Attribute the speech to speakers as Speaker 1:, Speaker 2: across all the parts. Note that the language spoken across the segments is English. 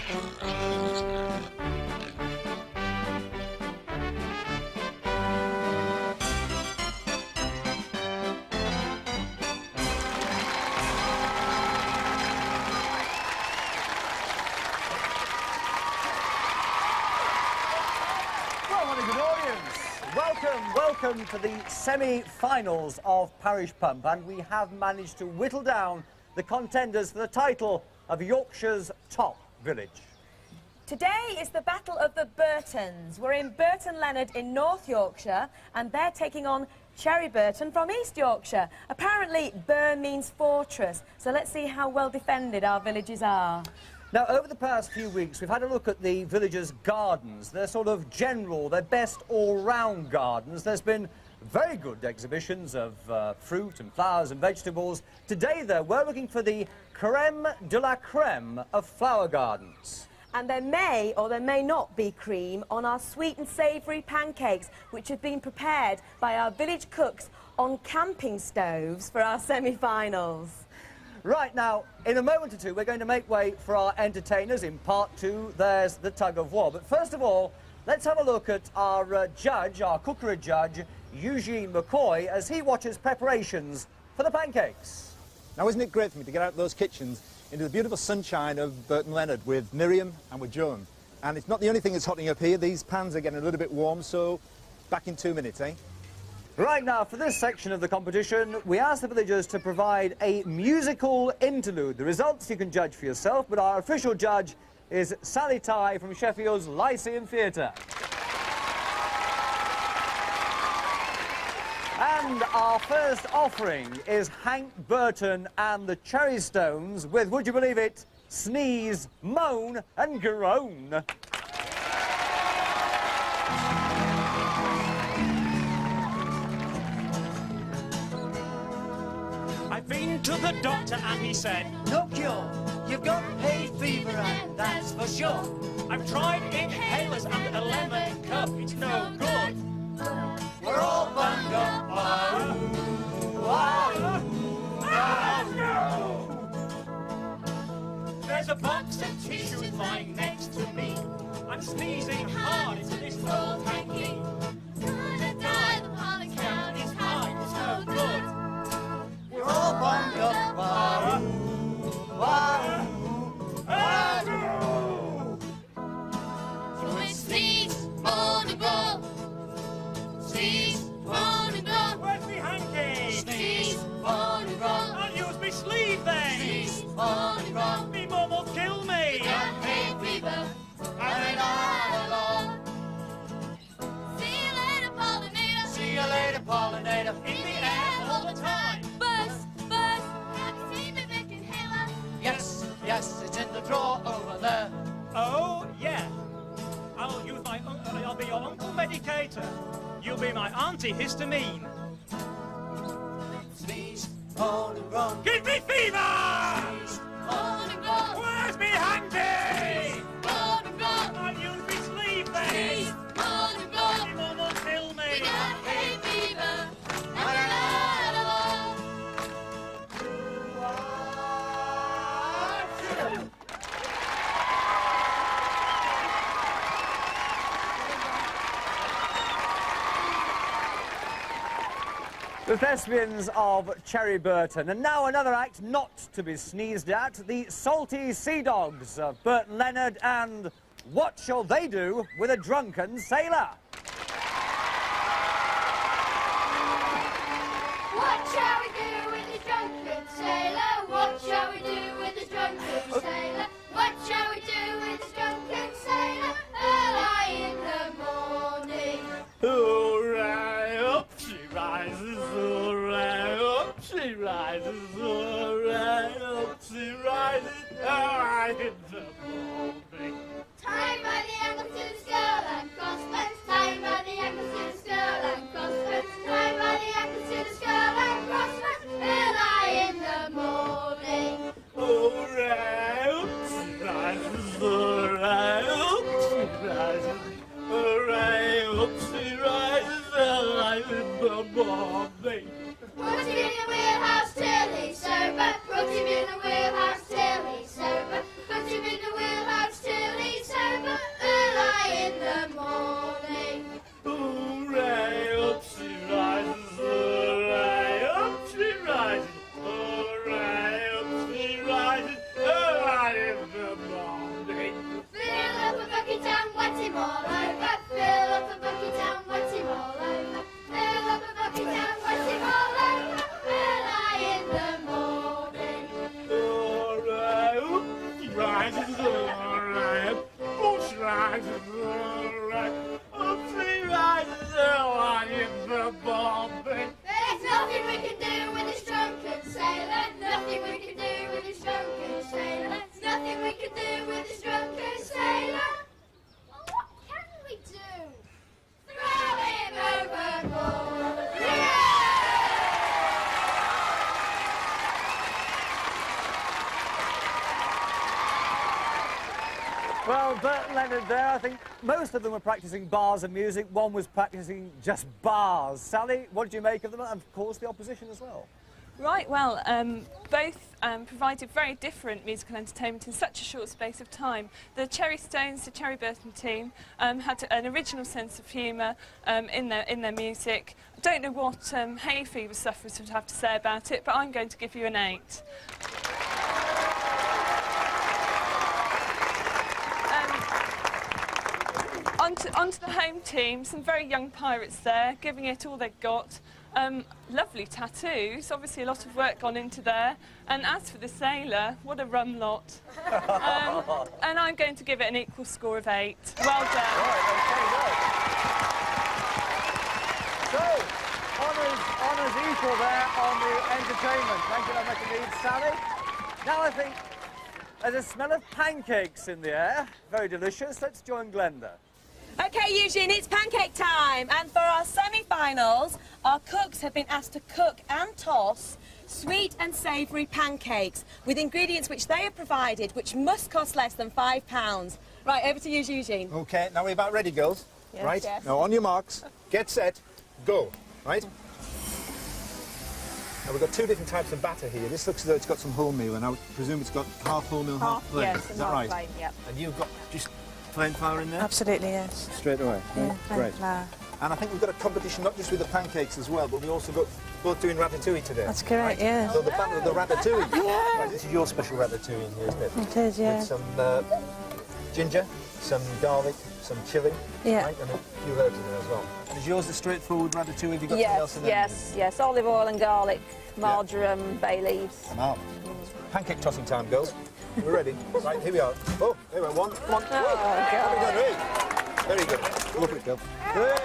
Speaker 1: Welcome to the semi-finals of Parish Pump, and we have managed to whittle down the contenders for the title of Yorkshire's top village.
Speaker 2: Today is the Battle of the Burtons. We're in Burton Leonard in North Yorkshire, and they're taking on Cherry Burton from East Yorkshire. Apparently, Burn means fortress, so let's see how well defended our villages are.
Speaker 1: Now, over the past few weeks, we've had a look at the villagers' gardens. They're sort of general, their best all-round gardens. There's been very good exhibitions of fruit and flowers and vegetables. Today, though, we're looking for the creme de la creme of flower gardens.
Speaker 2: And there may or there may not be cream on our sweet and savoury pancakes, which have been prepared by our village cooks on camping stoves for our semi-finals.
Speaker 1: Right, now, in a moment or two, we're going to make way for our entertainers. In part two, there's the tug of war. But first of all, let's have a look at our judge, our cookery judge, Eugene McCoy, as he watches preparations for the pancakes.
Speaker 3: Now, isn't it great for me to get out of those kitchens into the beautiful sunshine of Burton Leonard with Miriam and with Joan? And it's not the only thing that's hotting up here. These pans are getting a little bit warm, so back in 2 minutes, eh?
Speaker 1: Right now, for this section of the competition, we asked the villagers to provide a musical interlude. The results you can judge for yourself, but our official judge is Sally Tye from Sheffield's Lyceum Theatre. And our first offering is Hank Burton and the Cherry Stones with, would you believe it, Sneeze, Moan and Groan.
Speaker 4: I've been to the doctor and he said,
Speaker 5: no cure, you've got hay fever and that's for sure.
Speaker 4: I've tried inhalers and a lemon cup, it's no good.
Speaker 5: We're all bunged up.
Speaker 4: There's a box of tissues lying next to me. I'm sneezing hard into this old hanky.
Speaker 6: Gonna die, the pollen count is high, it's no good.
Speaker 5: We're all bunged up.
Speaker 6: So it's sneeze, moan and groan. Sneeze, moan and groan.
Speaker 4: Where's me hanky?
Speaker 6: Sneeze, moan and groan.
Speaker 4: I'll use me sleeve then.
Speaker 6: Sneeze, moan and groan.
Speaker 4: Me mum will kill me.
Speaker 6: Got hay fever, and we're not alone. See you later, pollinator.
Speaker 5: See you later, pollinator.
Speaker 4: In the air all the time.
Speaker 6: Buzz, buzz. Have you seen the big inhaler?
Speaker 5: Yes, yes, it's in the drawer over there.
Speaker 4: Oh, yeah. I'll use my I'll be your uncle medicator. You'll be my auntie histamine.
Speaker 5: Sneeze, moan and groan.
Speaker 4: Give me fever!
Speaker 5: Sneeze,
Speaker 6: Moan and groan.
Speaker 4: Where's me hanky?
Speaker 6: Moan and groan.
Speaker 4: I'll use me sleeve then.
Speaker 6: Sneeze, moan and groan.
Speaker 4: Me mum will kill me.
Speaker 6: We got hay fever, and we're not alone.
Speaker 1: The thespians of Cherry Burton. And now another act not to be sneezed at, the Salty Sea Dogs of Burton Leonard and What Shall They Do with a Drunken Sailor?
Speaker 6: What shall we do with the drunken sailor? What shall we do with the drunken sailor? What shall we do with the drunken sailor? Early in the morning.
Speaker 4: Hooray, up she rises, hooray, up she rises, hooray, up she rises, hooray in the morning.
Speaker 6: Time by the ankles to the skull and crossbones. Time by the ankles to the skull and crossbones. Time by the ankles to the skull and crossbones. Early in the morning.
Speaker 4: Hooray, up she rises, hooray, up she rises, hooray, up she rises, hooray in the morning.
Speaker 6: Put him in the wheelhouse till he's sober. Put him in the wheelhouse till he's sober. Put him in the wheelhouse.
Speaker 7: right, it's all right. Bush right, it's all right. Upsy right, it's all right, in the bobbin.
Speaker 6: There's nothing we can do with this drunken sailor. Nothing we can do with this drunken sailor. Nothing we can do with this drunken sailor. Well, what can we do? Throw him overboard. Yeah!
Speaker 1: Well, Burton Leonard there, I think most of them were practising bars and music. One was practising just bars. Sally, what did you make of them? And, of course, the opposition as well.
Speaker 8: Right, well, both provided very different musical entertainment in such a short space of time. The Cherry Stones, the Cherry Burton team, had an original sense of humour in their music. I don't know what hay fever sufferers would have to say about it, but I'm going to give you an 8. Onto the home team, some very young pirates there, giving it all they've got. Lovely tattoos, obviously a lot of work gone into there. And as for the sailor, what a rum lot. And I'm going to give it an equal score of 8. Well done.
Speaker 1: Right, okay, so, honours equal there on the entertainment. Thank you very much indeed, Sally. Now I think there's a smell of pancakes in the air. Very delicious. Let's join Glenda.
Speaker 2: OK, Eugene, it's pancake time. And for our semi-finals, our cooks have been asked to cook and toss sweet and savoury pancakes with ingredients which they have provided, which must cost less than £5. Right, over to you, Eugene.
Speaker 3: OK, now we're about ready, girls.
Speaker 2: Yes,
Speaker 3: right?
Speaker 2: yes.
Speaker 3: Now, on your marks, get set, go. Right? Now, we've got 2 different types of batter here. This looks as though it's got some wholemeal, and I would presume it's got half wholemeal, half plain.
Speaker 2: Yes,
Speaker 3: Is that right?
Speaker 2: plain, yep.
Speaker 3: And you've got just plain flour in there?
Speaker 9: Absolutely, yes.
Speaker 3: Straight away?
Speaker 9: Yeah, plain
Speaker 3: Great.
Speaker 9: flour.
Speaker 3: And I think we've got a competition not just with the pancakes as well, but we also got both doing ratatouille today.
Speaker 9: That's correct, yeah.
Speaker 3: So the battle of the ratatouille.
Speaker 9: Yeah.
Speaker 3: Right, this is your special ratatouille in here, isn't it?
Speaker 9: It is, yeah.
Speaker 3: With some ginger, some garlic, some chilli,
Speaker 9: Yeah.
Speaker 3: right, and a few herbs in there as well. And is yours the straightforward ratatouille? Have you got something else in there?
Speaker 9: Yes. Olive oil and garlic, marjoram, bay leaves.
Speaker 3: Now, pancake tossing time, girls. We're ready. Right, here we are. Oh, here we are. One. Come on.
Speaker 9: Oh, God.
Speaker 3: Very good. Look at it, girl. Good.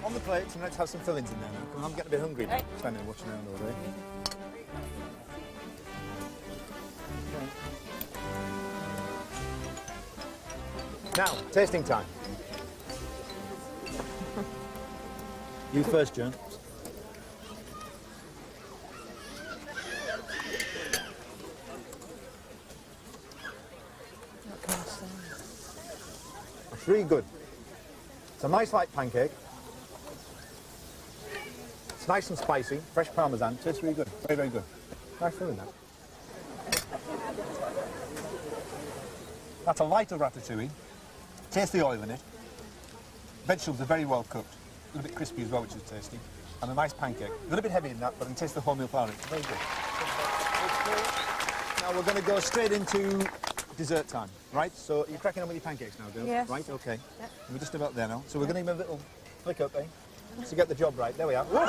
Speaker 3: On the plates, and let's have some fillings in there now. Come on, I'm getting a bit hungry now. Standing and watching around all day. Now, tasting time. You first, Joan. It's really good. It's a nice light pancake. It's nice and spicy, fresh parmesan. Tastes really good. Very, very good. Nice filling that. That's a lighter ratatouille. Taste the oil in it. Vegetables are very well cooked. A little bit crispy as well, which is tasty. And a nice taste a little bit heavy in that, but I can taste the wholemeal flour in it. It's very good. Now we're going to go straight into dessert time, right? So you're cracking on with your pancakes now, girls?
Speaker 9: Yes.
Speaker 3: Right, okay.
Speaker 9: Yep.
Speaker 3: We're just about there now. So we're going to give them a little flick up, eh? To get the job right. There we are. There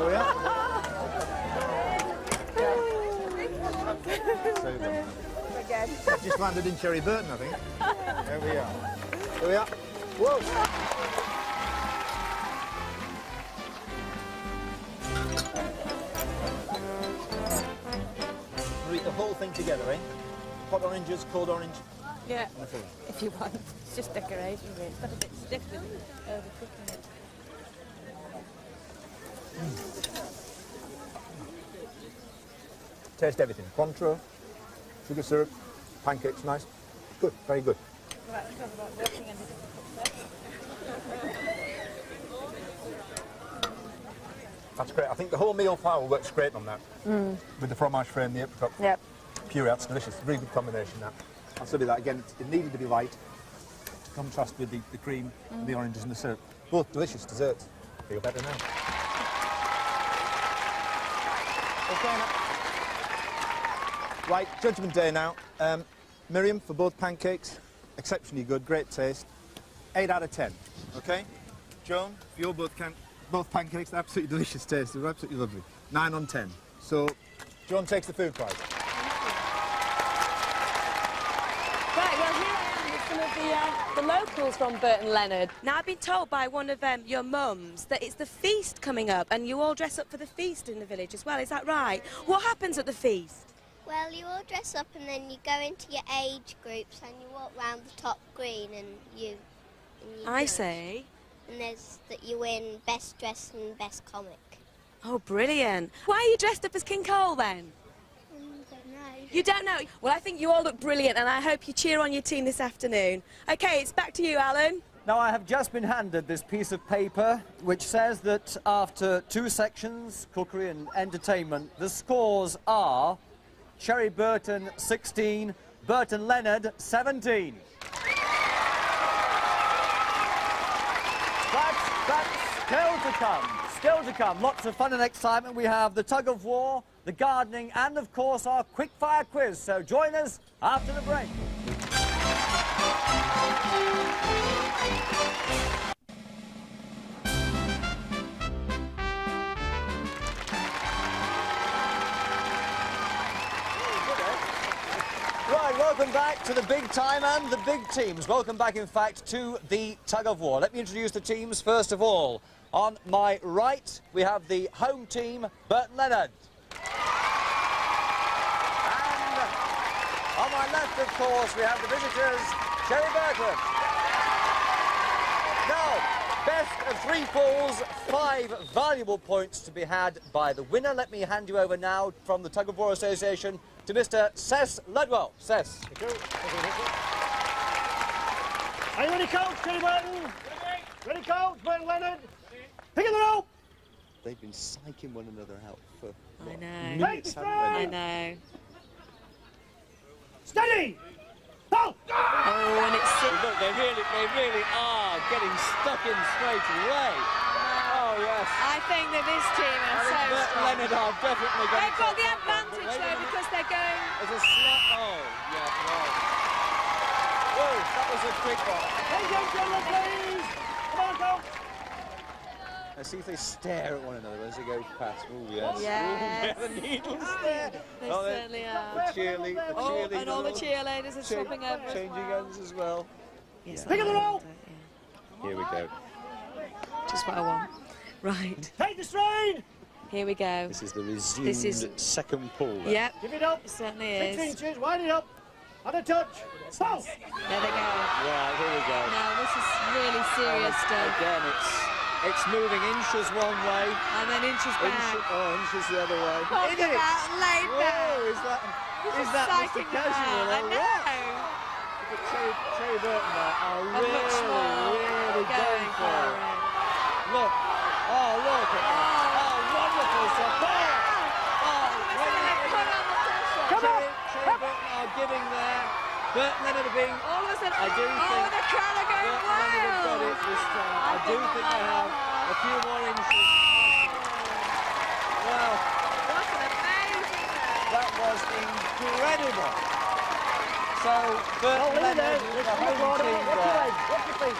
Speaker 3: we are. So
Speaker 9: Again.
Speaker 3: I've just landed in Cherry Burton, I think. There we are. There we are. Whoa! We'll eat the whole thing together, eh? Hot oranges, cold orange.
Speaker 9: Yeah,
Speaker 3: And a filling.
Speaker 9: if you want. It's just decoration, really. It's got a bit stiff with overcooking it.
Speaker 3: Taste everything. Cointreau, sugar syrup, pancakes, nice. Good, very good.
Speaker 9: Right, let's talk about working in the difficult
Speaker 3: That's great. I think the wholemeal flour works great on that. With the fromage frais and the apricot
Speaker 9: Yep.
Speaker 3: puree, that's delicious. Really good combination, that. I'll study that again. It needed to be light. To contrast with the cream, the oranges and the syrup. Both delicious desserts. Feel better now. Okay, now. Right, Judgment Day now. Miriam, for both pancakes, exceptionally good, great taste. 8 out of 10, okay? Joan, for your both pancakes, absolutely delicious taste. They were absolutely lovely. 9 on 10. So, John takes the food prize.
Speaker 2: Right, well, here I am with some of the locals from Burton Leonard. Now, I've been told by one of your mums that it's the feast coming up, and you all dress up for the feast in the village as well, is that right? What happens at the feast?
Speaker 6: Well, you all dress up and then you go into your age groups and you walk round the top green and you
Speaker 2: I
Speaker 6: judge.
Speaker 2: see.
Speaker 6: And there's that you win best dress and best comic.
Speaker 2: Oh, brilliant. Why are you dressed up as King Cole, then?
Speaker 6: I don't know.
Speaker 2: You don't know? Well, I think you all look brilliant, and I hope you cheer on your team this afternoon. OK, it's back to you, Alan.
Speaker 1: Now, I have just been handed this piece of paper which says that after 2 sections, cookery and entertainment, the scores are Cherry Burton 16, Burton Leonard 17. That's still to come. Still to come. Lots of fun and excitement. We have the tug of war, the gardening, and of course our quick-fire quiz. So join us after the break. Right, welcome back to the big time and the big teams. Welcome back, in fact, to the tug of war. Let me introduce the teams first of all. On my right, we have the home team, Burton Leonard. And on my left, of course, we have the visitors, Cherry Burton. Now, best of 3 pools, 5 valuable points to be had by the winner. Let me hand you over now from the Tug of War Association to Mr. Cess Ludwell. Cess.
Speaker 7: Are you ready, Coach, Cherry Burton? Ready, Coach, Burton Leonard? Pick up the rope!
Speaker 1: They've been psyching one another out for
Speaker 2: I know.
Speaker 1: minutes, haven't they?
Speaker 2: I know.
Speaker 7: Steady! Pull!
Speaker 2: Oh, and it's...
Speaker 1: Look, they really are getting stuck in straight away. Oh, yes.
Speaker 2: I think that this team are so
Speaker 1: Burton
Speaker 2: strong.
Speaker 1: Leonard are definitely going
Speaker 2: They've got the advantage, though, because they're going...
Speaker 1: There's a slap. Oh, yeah, right. Whoa, that was a quick one.
Speaker 7: Attention, gentlemen, please! Come on, Coach!
Speaker 1: Let's see if they stare at one another as they go past. Oh, yes.
Speaker 2: Yes.
Speaker 1: Ooh, the needle stare.
Speaker 2: They
Speaker 1: Oh,
Speaker 2: certainly are.
Speaker 1: The cheerleaders.
Speaker 2: Oh, and all the cheerleaders are swapping over as
Speaker 1: Changing
Speaker 2: well.
Speaker 1: ends as well.
Speaker 2: Yes,
Speaker 7: Pick up the rope!
Speaker 1: Here we go.
Speaker 2: Just what I want. Right,
Speaker 7: Take the strain!
Speaker 2: here we go.
Speaker 1: This is the resumed
Speaker 2: This is-
Speaker 1: second pull. then.
Speaker 2: Yep,
Speaker 7: Give it up!
Speaker 2: it certainly
Speaker 7: 6
Speaker 2: is.
Speaker 7: inches, wind it up! On a touch! Pull!
Speaker 2: There they go.
Speaker 1: Right, here we go.
Speaker 2: Now, this is really serious stuff.
Speaker 1: Again, it's moving inches one way,
Speaker 2: And then inches back.
Speaker 1: inches the other way.
Speaker 2: Talk
Speaker 1: Isn't it?
Speaker 2: about laid back.
Speaker 1: Whoa, is that
Speaker 2: This
Speaker 1: Mr.
Speaker 2: psychic
Speaker 1: Casual?
Speaker 2: now. I
Speaker 1: or
Speaker 2: know.
Speaker 1: what? But Cherry Burton there are
Speaker 2: And much more
Speaker 1: really
Speaker 2: going
Speaker 1: going
Speaker 2: for
Speaker 1: for
Speaker 2: it.
Speaker 1: it. Look. Oh, look at that. Oh, wonderful support. Oh,
Speaker 2: Put on the pressure.
Speaker 1: Cherry Burton are giving there. Burton Leonard are being...
Speaker 2: All of a sudden,
Speaker 1: I do think
Speaker 2: the crowd are going
Speaker 1: Burton Leonard have got
Speaker 2: wild.
Speaker 1: it this time. I do think they have a few more inches. Wow,
Speaker 2: What an amazing
Speaker 1: that was incredible. So, Burton Leonard, the home team there,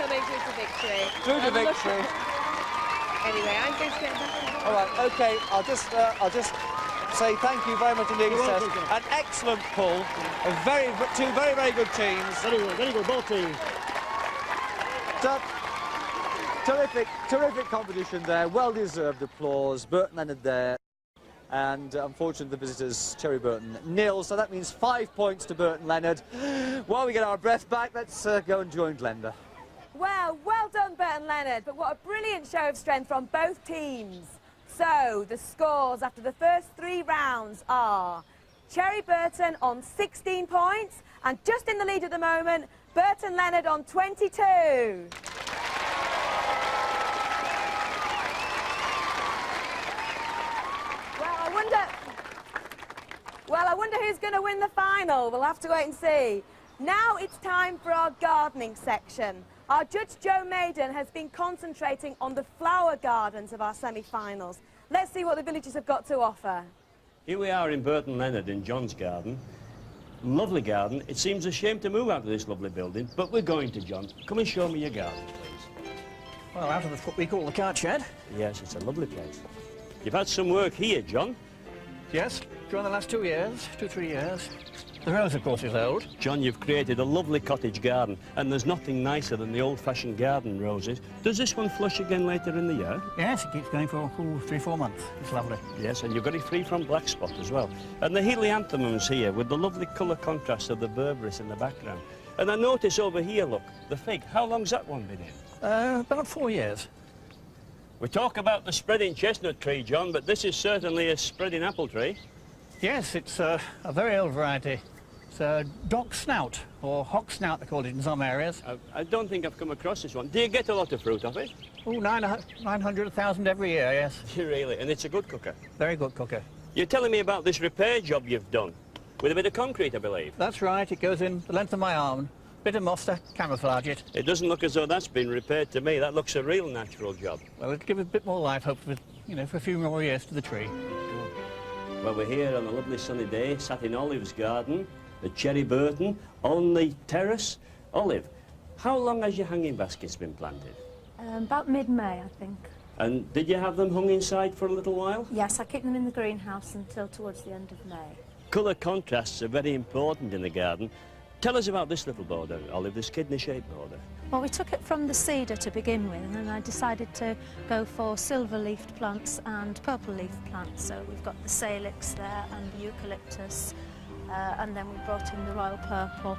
Speaker 2: coming through to victory.
Speaker 1: through to
Speaker 2: And look
Speaker 1: victory.
Speaker 2: Anyway, I'm going to get back.
Speaker 1: All right, okay, I'll just say thank you very much indeed, Seth. An excellent pull. Two very good teams.
Speaker 7: Very good, both teams.
Speaker 1: Terrific competition there. Well-deserved applause. Burton Leonard there. And unfortunately, the visitors, Cherry Burton, 0. So that means 5 points to Burton Leonard. While we get our breath back, let's go and join Glenda.
Speaker 2: Well done, Burton Leonard, but what a brilliant show of strength from both teams. So, the scores after the first 3 rounds are Cherry Burton on 16 points, and just in the lead at the moment, Burton Leonard on 22. Well, I wonder who's going to win the final. We'll have to wait and see. Now it's time for our gardening section. Our judge, Joe Maiden, has been concentrating on the flower gardens of our semi-finals. Let's see what the villagers have got to offer.
Speaker 10: Here we are in Burton Leonard in John's garden. Lovely garden. It seems a shame to move out of this lovely building, but we're going to, John. Come and show me your garden, please.
Speaker 11: Well, out of the what we call the cart shed.
Speaker 10: Yes, it's a lovely place. You've had some work here, John.
Speaker 11: Yes. during the last 2 years, 3 years. The rose, of course, is old.
Speaker 10: John, you've created a lovely cottage garden, and there's nothing nicer than the old-fashioned garden roses. Does this one flush again later in the year?
Speaker 11: Yes, it keeps going for 3-4 months. It's lovely.
Speaker 10: Yes, and you've got it free from black spot as well. And the helianthemums here with the lovely colour contrast of the berberis in the background. And I notice over here, look, the fig. How long's that one been in?
Speaker 11: About 4 years.
Speaker 10: We talk about the spreading chestnut tree, John, but this is certainly a spreading apple tree.
Speaker 11: Yes, it's a very old variety. It's a dock snout, or hock snout, they call it in some areas.
Speaker 10: I don't think I've come across this one. Do you get a lot of fruit off it?
Speaker 11: Oh, 900, 1,000 every year, yes.
Speaker 10: Really? And it's a good cooker?
Speaker 11: Very good cooker.
Speaker 10: You're telling me about this repair job you've done, with a bit of concrete, I believe?
Speaker 11: That's right, it goes in the length of my arm. Bit of moss to camouflage it.
Speaker 10: It doesn't look as though that's been repaired to me. That looks a real natural job.
Speaker 11: Well, it'll give it a bit more life, hopefully, you know, for a few more years to the tree.
Speaker 10: Well, we're here on a lovely sunny day, sat in Olive's garden, at Cherry Burton, on the terrace. Olive, how long has your hanging baskets been planted?
Speaker 12: About mid-May, I think.
Speaker 10: And did you have them hung inside for a little while?
Speaker 12: Yes, I keep them in the greenhouse until towards the end of May.
Speaker 10: Colour contrasts are very important in the garden. Tell us about this little border, Olive, this kidney-shaped border.
Speaker 12: Well, we took it from the cedar to begin with, and then I decided to go for silver-leafed plants and purple-leaf plants. So we've got the salix there and the eucalyptus, and then we brought in the royal purple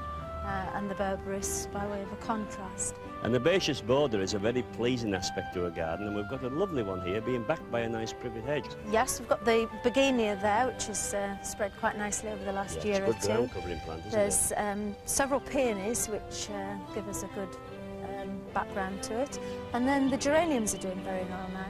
Speaker 12: and the berberis by way of a contrast.
Speaker 10: An herbaceous border is a very pleasing aspect to a garden, and we've got a lovely one here being backed by a nice privet hedge.
Speaker 12: Yes, we've got the begonia there, which has spread quite nicely over the last year or two.
Speaker 10: It's a good ground covering plant, isn't
Speaker 12: There's several peonies, which give us a good background to it. And then the geraniums are doing very well now.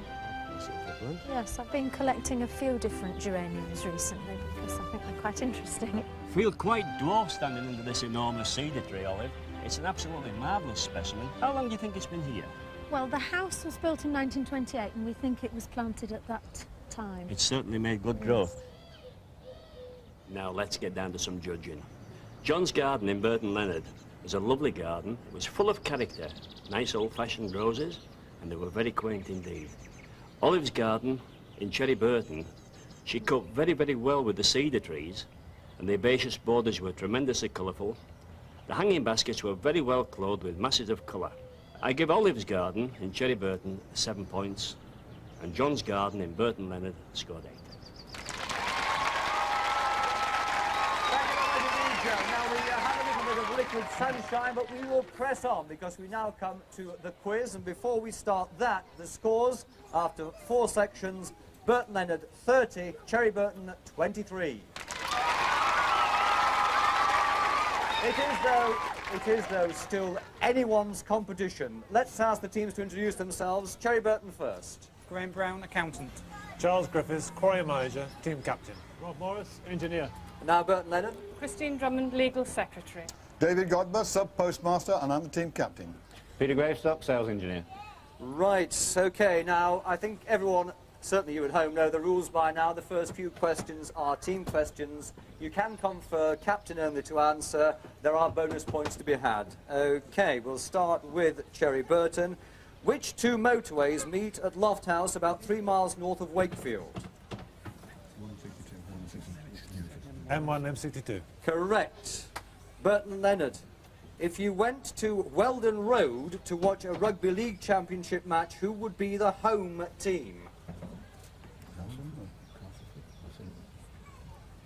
Speaker 12: Yes, I've been collecting a few different geraniums recently because I think they're quite interesting.
Speaker 10: Feel quite dwarf standing under this enormous cedar tree, Olive. It's an absolutely marvellous specimen. How long do you think it's been here?
Speaker 12: Well, the house was built in 1928 and we think it was planted at that time.
Speaker 10: It's certainly made good growth. Now let's get down to some judging. John's garden in Burton Leonard was a lovely garden. It was full of character, nice old-fashioned roses, and they were very quaint indeed. Olive's garden in Cherry Burton, she coped very, very well with the cedar trees, and the herbaceous borders were tremendously colourful. The hanging baskets were very well clothed with masses of colour. I give Olive's garden in Cherry Burton 7 points, and John's garden in Burton Leonard scored 8.
Speaker 1: Now we had a little bit of liquid sunshine, but we will press on because we now come to the quiz. And before we start that, the scores after 4 sections: Burton Leonard 30, Cherry Burton 23. It is though still anyone's competition. Let's ask the teams to introduce themselves. Cherry Burton first.
Speaker 13: Graham Brown, accountant.
Speaker 14: Charles Griffiths, quarry manager, team captain. Rob Morris, engineer.
Speaker 1: Now Burton Leonard.
Speaker 9: Christine Drummond, legal secretary.
Speaker 15: David Godber, sub-postmaster, and I'm the team captain.
Speaker 16: Peter Gravestock, sales engineer.
Speaker 1: Right, OK, now I think everyone, certainly you at home, know the rules by now. The first few questions are team questions. You can confer captain only to answer. There are bonus points to be had. OK, we'll start with Cherry Burton. Which 2 motorways meet at Loft House about 3 miles north of Wakefield?
Speaker 14: M1, M62.
Speaker 1: Correct. Burton Leonard. If you went to Weldon Road to watch a rugby league championship match, who would be the home team?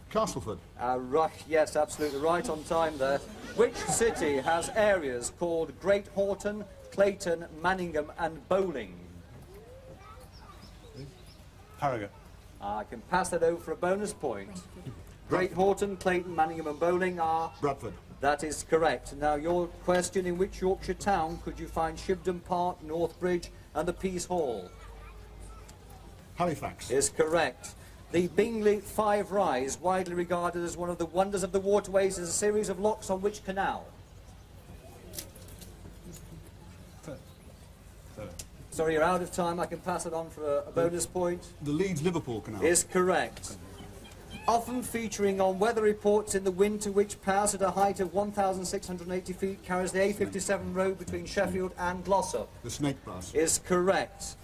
Speaker 15: Castleford.
Speaker 1: Right, yes, absolutely right on time there. Which city has areas called Great Horton, Clayton, Manningham and Bowling?
Speaker 14: Harrogate.
Speaker 1: I can pass that over for a bonus point. Great Horton, Clayton, Manningham and Bowling are...
Speaker 15: Bradford.
Speaker 1: That is correct. Now your question: in which Yorkshire town could you find Shibden Park, Northbridge and the Peace Hall?
Speaker 15: Halifax.
Speaker 1: Is correct. The Bingley Five Rise, widely regarded as one of the wonders of the waterways, is a series of locks on which canal? Sorry, you're out of time. I can pass it on for a bonus point.
Speaker 15: The Leeds-Liverpool Canal.
Speaker 1: Is correct. Often featuring on weather reports in the winter, which pass at a height of 1,680 feet, carries the A57 road between Sheffield and Glossop?
Speaker 15: The Snake Pass.
Speaker 1: Is correct.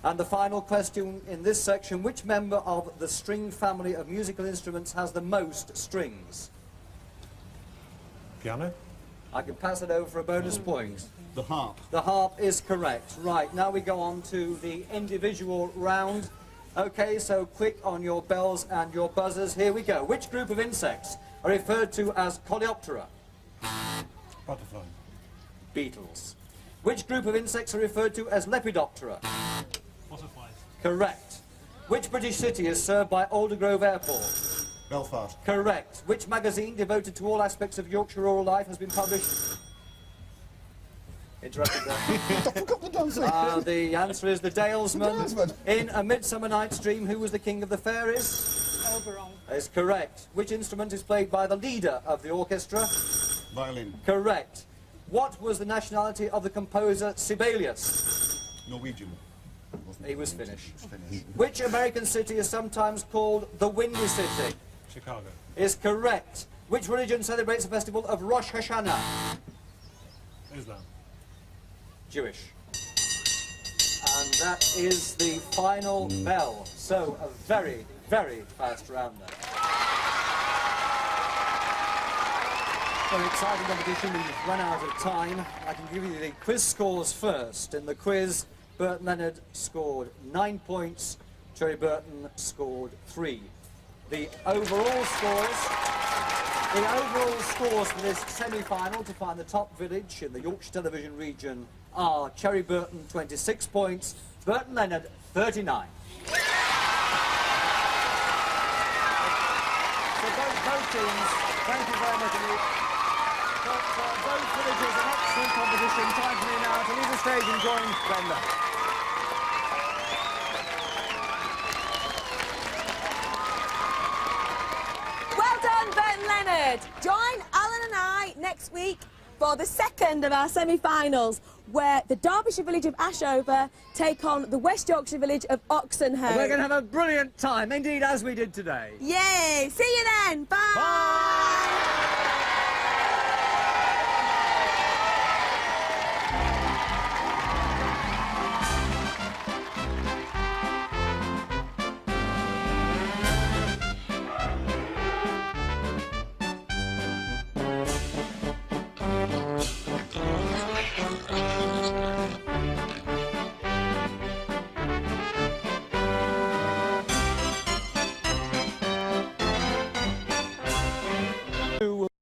Speaker 1: And the final question in this section, which member of the string family of musical instruments has the most strings?
Speaker 14: Piano?
Speaker 1: I can pass it over for a bonus point.
Speaker 15: The harp.
Speaker 1: The harp is correct. Right, now we go on to the individual round. Okay, so quick on your bells and your buzzers. Here we go. Which group of insects are referred to as Coleoptera?
Speaker 14: Butterfly.
Speaker 1: Beetles. Which group of insects are referred to as Lepidoptera?
Speaker 14: Butterflies.
Speaker 1: Correct. Which British city is served by Aldergrove Airport?
Speaker 15: Belfast.
Speaker 1: Correct. Which magazine devoted to all aspects of Yorkshire rural life has been published? Interrupted there.
Speaker 15: I forgot the dancing.
Speaker 1: The answer is the Dalesman.
Speaker 15: Dalesman.
Speaker 1: In A Midsummer Night's Dream, who was the king of the fairies?
Speaker 9: Oberon.
Speaker 1: Is correct. Which instrument is played by the leader of the orchestra?
Speaker 15: Violin.
Speaker 1: Correct. What was the nationality of the composer Sibelius?
Speaker 15: Norwegian.
Speaker 1: He was Finnish.
Speaker 15: Finnish.
Speaker 1: Which American city is sometimes called the Windy City?
Speaker 14: Chicago.
Speaker 1: Is correct. Which religion celebrates the festival of Rosh Hashanah?
Speaker 14: Islam.
Speaker 1: Jewish. And that is the final bell. So a very, very fast round there. Very exciting competition. We've run out of time. I can give you the quiz scores first. In the quiz, Burton Leonard scored 9 points. Cherry Burton scored 3. The overall scores for this semi-final to find the top village in the Yorkshire Television region are Cherry Burton 26 points, Burton Leonard 39. So both teams, thank you very much indeed. Both villages, an excellent competition. Time for me now to leave the stage and join Brenda.
Speaker 2: Well done, Burton Leonard. Join Alan and I next week for the second of our semi-finals, where the Derbyshire village of Ashover take on the West Yorkshire village of Oxenholme.
Speaker 1: We're going to have a brilliant time, indeed, as we did today.
Speaker 2: Yay! See you then. Bye.